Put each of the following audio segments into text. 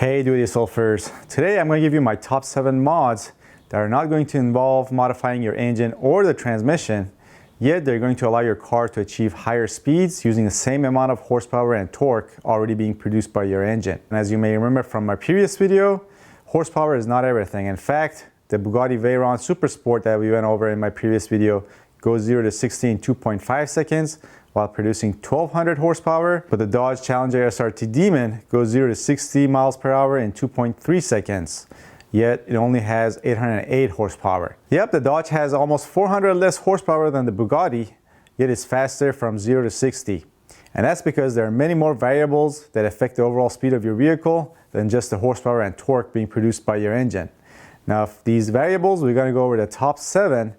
Hey do-it-yourselfers, today I'm going to give you my top 7 mods that are not going to involve modifying your engine or the transmission, yet they're going to allow your car to achieve higher speeds using the same amount of horsepower and torque already being produced by your engine. And as you may remember from my previous video, horsepower is not everything. In fact, the Bugatti Veyron Super Sport that we went over in my previous video goes 0 to 60 in 2.5 seconds while producing 1200 horsepower, but the Dodge Challenger SRT Demon goes 0 to 60 miles per hour in 2.3 seconds, yet it only has 808 horsepower. Yep, the Dodge has almost 400 less horsepower than the Bugatti, yet it's faster from 0 to 60. And that's because there are many more variables that affect the overall speed of your vehicle than just the horsepower and torque being produced by your engine. Now, of these variables, we're going to go over the top 7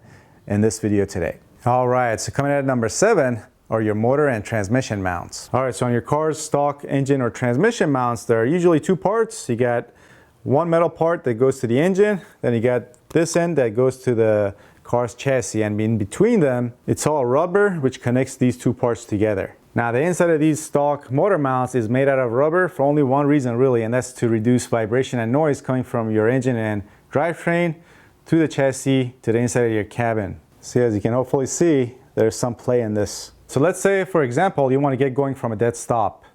in this video today. Alright, so coming in at number 7 are your motor and transmission mounts. Alright, so on your car's stock engine or transmission mounts, there are usually 2 parts. You got one metal part that goes to the engine, then you got this end that goes to the car's chassis, and in between them, it's all rubber which connects these 2 parts together. Now, the inside of these stock motor mounts is made out of rubber for only one reason really, and that's to reduce vibration and noise coming from your engine and drivetrain to the chassis to the inside of your cabin. See, as you can hopefully see, there's some play in this. So let's say, for example, you want to get going from a dead stop.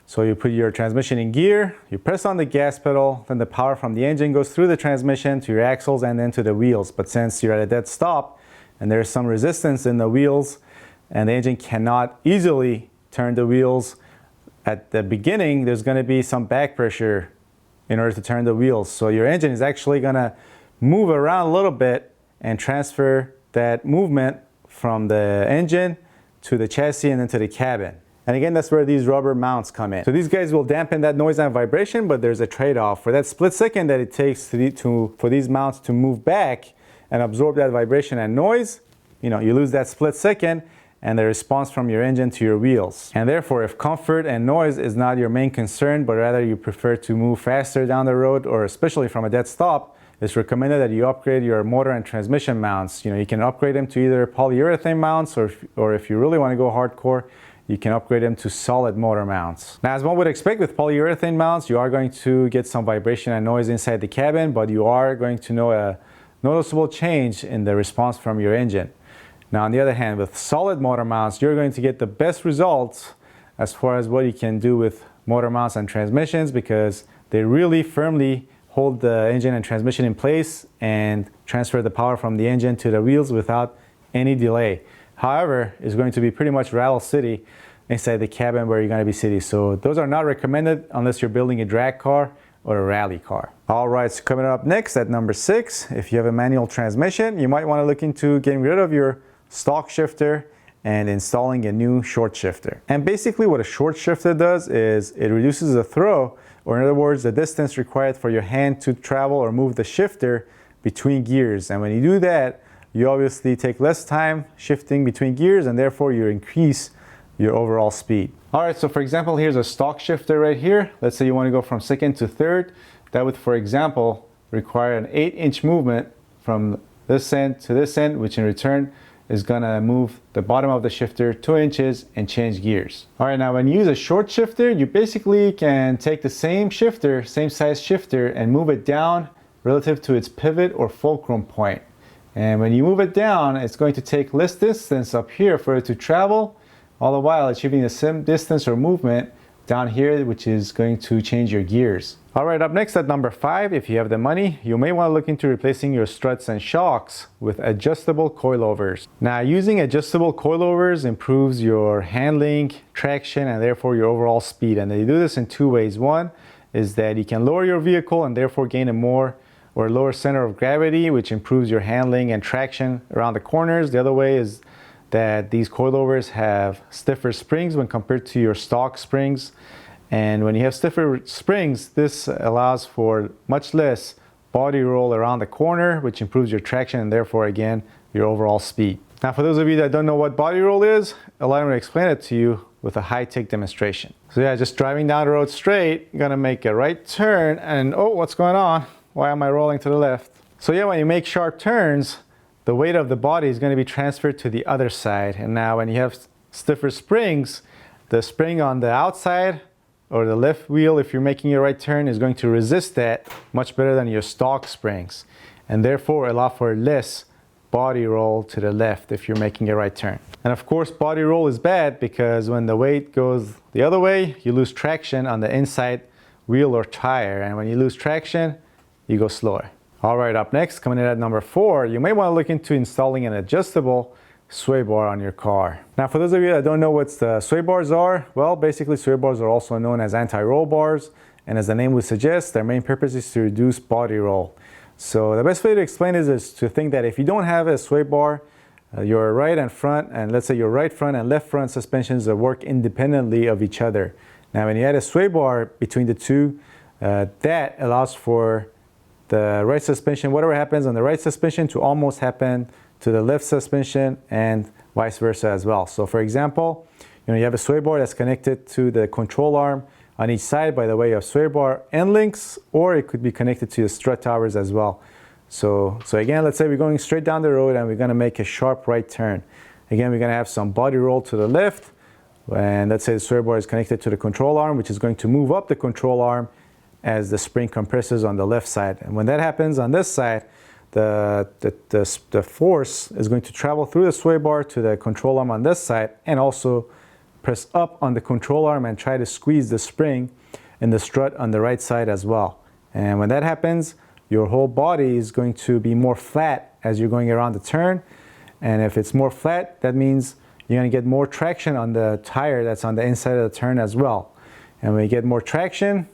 So you put your transmission in gear, you press on the gas pedal, then the power from the engine goes through the transmission to your axles and then to the wheels. But since you're at a dead stop and there's some resistance in the wheels and the engine cannot easily turn the wheels, at the beginning there's going to be some back pressure in order to turn the wheels. So your engine is actually going to move around a little bit and transfer that movement from the engine to the chassis and then to the cabin. And again, that's where these rubber mounts come in. So these guys will dampen that noise and vibration, but there's a trade-off. For that split second that it takes for these mounts to move back and absorb that vibration and noise, you lose that split second and the response from your engine to your wheels. And therefore, if comfort and noise is not your main concern, but rather you prefer to move faster down the road, or especially from a dead stop, it's recommended that you upgrade your motor and transmission mounts. You can upgrade them to either polyurethane mounts, or if you really want to go hardcore, you can upgrade them to solid motor mounts. Now, as one would expect with polyurethane mounts, you are going to get some vibration and noise inside the cabin, but you are going to know a noticeable change in the response from your engine. Now, on the other hand, with solid motor mounts, you're going to get the best results as far as what you can do with motor mounts and transmissions, because they really firmly hold the engine and transmission in place and transfer the power from the engine to the wheels without any delay. However, it's going to be pretty much rattle city inside the cabin where you're going to be sitting. So those are not recommended unless you're building a drag car or a rally car. Alright, so coming up next at number 6, if you have a manual transmission, you might want to look into getting rid of your stock shifter and installing a new short shifter. And basically what a short shifter does is it reduces the throw, or in other words, the distance required for your hand to travel or move the shifter between gears. And when you do that, you obviously take less time shifting between gears, and therefore you increase your overall speed. Alright, so for example, here's a stock shifter right here. Let's say you want to go from 2nd to 3rd. That would, for example, require an 8-inch movement from this end to this end, which in return is gonna move the bottom of the shifter 2 inches and change gears. Alright, now when you use a short shifter, you basically can take the same shifter, same size shifter, and move it down relative to its pivot or fulcrum point. And when you move it down, it's going to take less distance up here for it to travel, all the while achieving the same distance or movement down here, which is going to change your gears. Alright, up next at number 5, if you have the money, you may want to look into replacing your struts and shocks with adjustable coilovers. Now, using adjustable coilovers improves your handling, traction, and therefore your overall speed. And they do this in 2 ways. One is that you can lower your vehicle and therefore gain a lower center of gravity, which improves your handling and traction around the corners. The other way is that these coilovers have stiffer springs when compared to your stock springs. And when you have stiffer springs, this allows for much less body roll around the corner, which improves your traction and therefore, again, your overall speed. Now, for those of you that don't know what body roll is, allow me to explain it to you with a high-tech demonstration. So yeah, just driving down the road straight, you're gonna make a right turn and, oh, what's going on? Why am I rolling to the left? So yeah, when you make sharp turns, the weight of the body is going to be transferred to the other side. And now when you have stiffer springs, the spring on the outside or the left wheel, if you're making a right turn, is going to resist that much better than your stock springs, and therefore allow for less body roll to the left if you're making a right turn. And of course, body roll is bad because when the weight goes the other way, you lose traction on the inside wheel or tire, and when you lose traction, you go slower. All right, up next, coming in at number 4, you may want to look into installing an adjustable sway bar on your car. Now, for those of you that don't know what the sway bars are, well, basically sway bars are also known as anti-roll bars, and as the name would suggest, their main purpose is to reduce body roll. So the best way to explain it is to think that if you don't have a sway bar, your right and front, and let's say your right front and left front suspensions work independently of each other. Now, when you add a sway bar between the two, that allows for the right suspension, whatever happens on the right suspension, to almost happen to the left suspension, and vice versa as well. So for example, you have a sway bar that's connected to the control arm on each side by the way of sway bar end links, or it could be connected to the strut towers as well. So again, let's say we're going straight down the road and we're going to make a sharp right turn. Again, we're going to have some body roll to the left, and let's say the sway bar is connected to the control arm, which is going to move up the control arm as the spring compresses on the left side. And when that happens on this side, the force is going to travel through the sway bar to the control arm on this side, and also press up on the control arm and try to squeeze the spring in the strut on the right side as well. And when that happens, your whole body is going to be more flat as you're going around the turn. And if it's more flat, that means you're going to get more traction on the tire that's on the inside of the turn as well. And when you get more traction,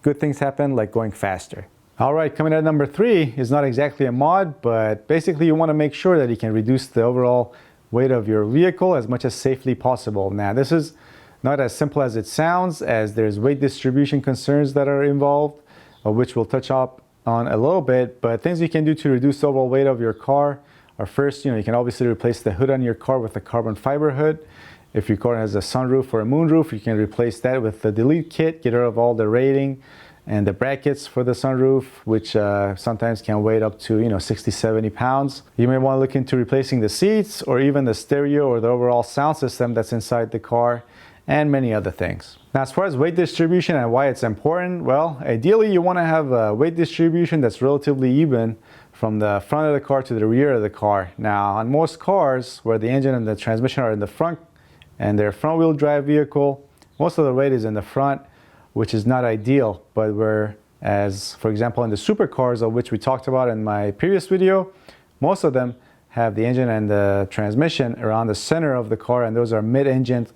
good things happen, like going faster. All right, coming at number 3 is not exactly a mod, but basically you want to make sure that you can reduce the overall weight of your vehicle as much as safely possible. Now, this is not as simple as it sounds, as there's weight distribution concerns that are involved, which we'll touch up on a little bit. But things you can do to reduce the overall weight of your car are, first, you can obviously replace the hood on your car with a carbon fiber hood. If your car has a sunroof or a moonroof, you can replace that with the delete kit, get rid of all the rating and the brackets for the sunroof, which sometimes can weigh up to 60, 70 pounds. You may want to look into replacing the seats, or even the stereo or the overall sound system that's inside the car, and many other things. Now, as far as weight distribution and why it's important, well, ideally you want to have a weight distribution that's relatively even from the front of the car to the rear of the car. Now, on most cars where the engine and the transmission are in the front and they're front-wheel drive vehicle, most of the weight is in the front, which is not ideal. But whereas, for example, in the supercars, of which we talked about in my previous video, most of them have the engine and the transmission around the center of the car, and those are mid-engine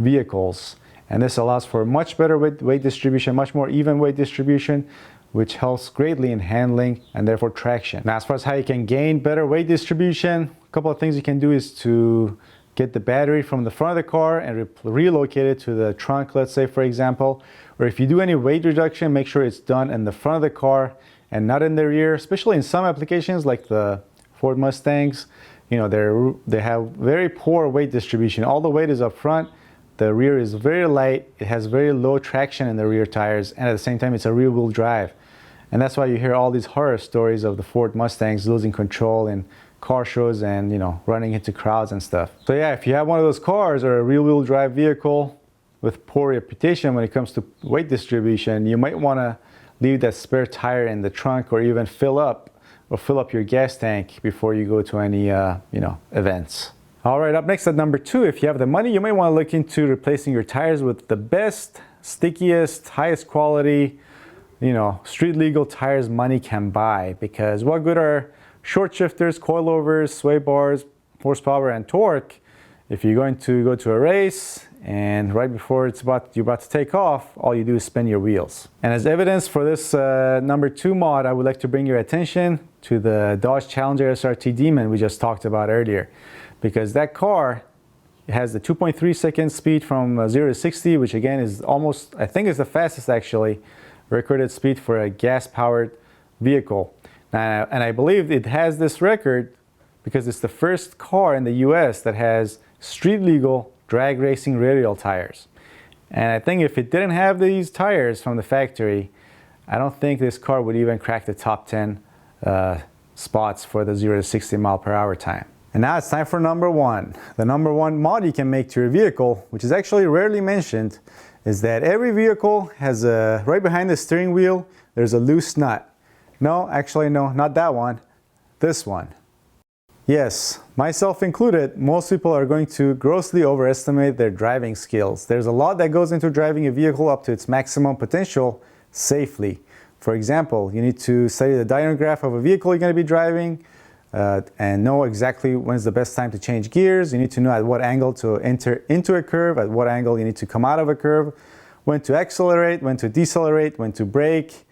vehicles. And this allows for much better weight distribution, much more even weight distribution, which helps greatly in handling and therefore traction. Now, as far as how you can gain better weight distribution, a couple of things you can do is to get the battery from the front of the car and relocate it to the trunk, let's say, for example. Or if you do any weight reduction, make sure it's done in the front of the car and not in the rear, especially in some applications like the Ford Mustangs. They have very poor weight distribution. All the weight is up front. The rear is very light. It has very low traction in the rear tires, and at the same time, it's a rear-wheel drive. And that's why you hear all these horror stories of the Ford Mustangs losing control in car shows and running into crowds and stuff. So yeah, if you have one of those cars or a rear-wheel drive vehicle with poor reputation when it comes to weight distribution, you might want to leave that spare tire in the trunk, or even fill up your gas tank before you go to any events. All right, up next at number 2, if you have the money, you may want to look into replacing your tires with the best, stickiest, highest quality, street legal tires money can buy. Because what good are short shifters, coilovers, sway bars, horsepower, and torque if you're going to go to a race and right before you're about to take off, all you do is spin your wheels? And as evidence for this number 2 mod, I would like to bring your attention to the Dodge Challenger SRT Demon we just talked about earlier. Because that car has the 2.3 second speed from 0 to 60, which again is almost, I think is the fastest actually, recorded speed for a gas-powered vehicle. And I believe it has this record because it's the first car in the US that has street legal drag racing radial tires. And I think if it didn't have these tires from the factory, I don't think this car would even crack the top 10 spots for the 0 to 60 mile per hour time. And now it's time for number 1. The number 1 mod you can make to your vehicle, which is actually rarely mentioned, is that every vehicle has right behind the steering wheel, there's a loose nut. No, actually no, not that one, this one. Yes, myself included, most people are going to grossly overestimate their driving skills. There's a lot that goes into driving a vehicle up to its maximum potential safely. For example, you need to study the dyno graph of a vehicle you're going to be driving and know exactly when's the best time to change gears. You need to know at what angle to enter into a curve, at what angle you need to come out of a curve, when to accelerate, when to decelerate, when to brake,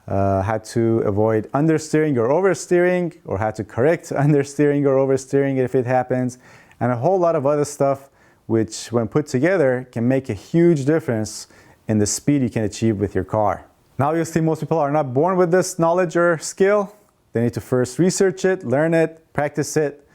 how to avoid understeering or oversteering, or how to correct understeering or oversteering if it happens, and a whole lot of other stuff which, when put together, can make a huge difference in the speed you can achieve with your car. Now, obviously, most people are not born with this knowledge or skill. They need to first research it, learn it, practice it,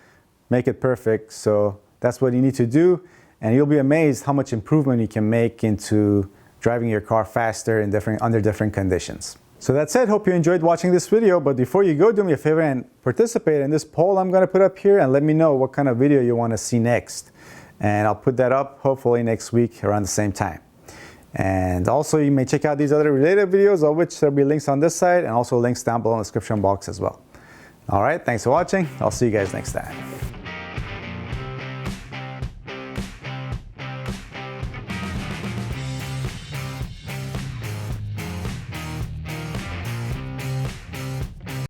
make it perfect. So that's what you need to do, and you'll be amazed how much improvement you can make into driving your car faster in under different conditions. So that's it. Hope you enjoyed watching this video, but before you go, do me a favor and participate in this poll I'm going to put up here, and let me know what kind of video you want to see next. And I'll put that up hopefully next week around the same time. And also, you may check out these other related videos, of which there'll be links on this side and also links down below in the description box as well. All right, thanks for watching. I'll see you guys next time.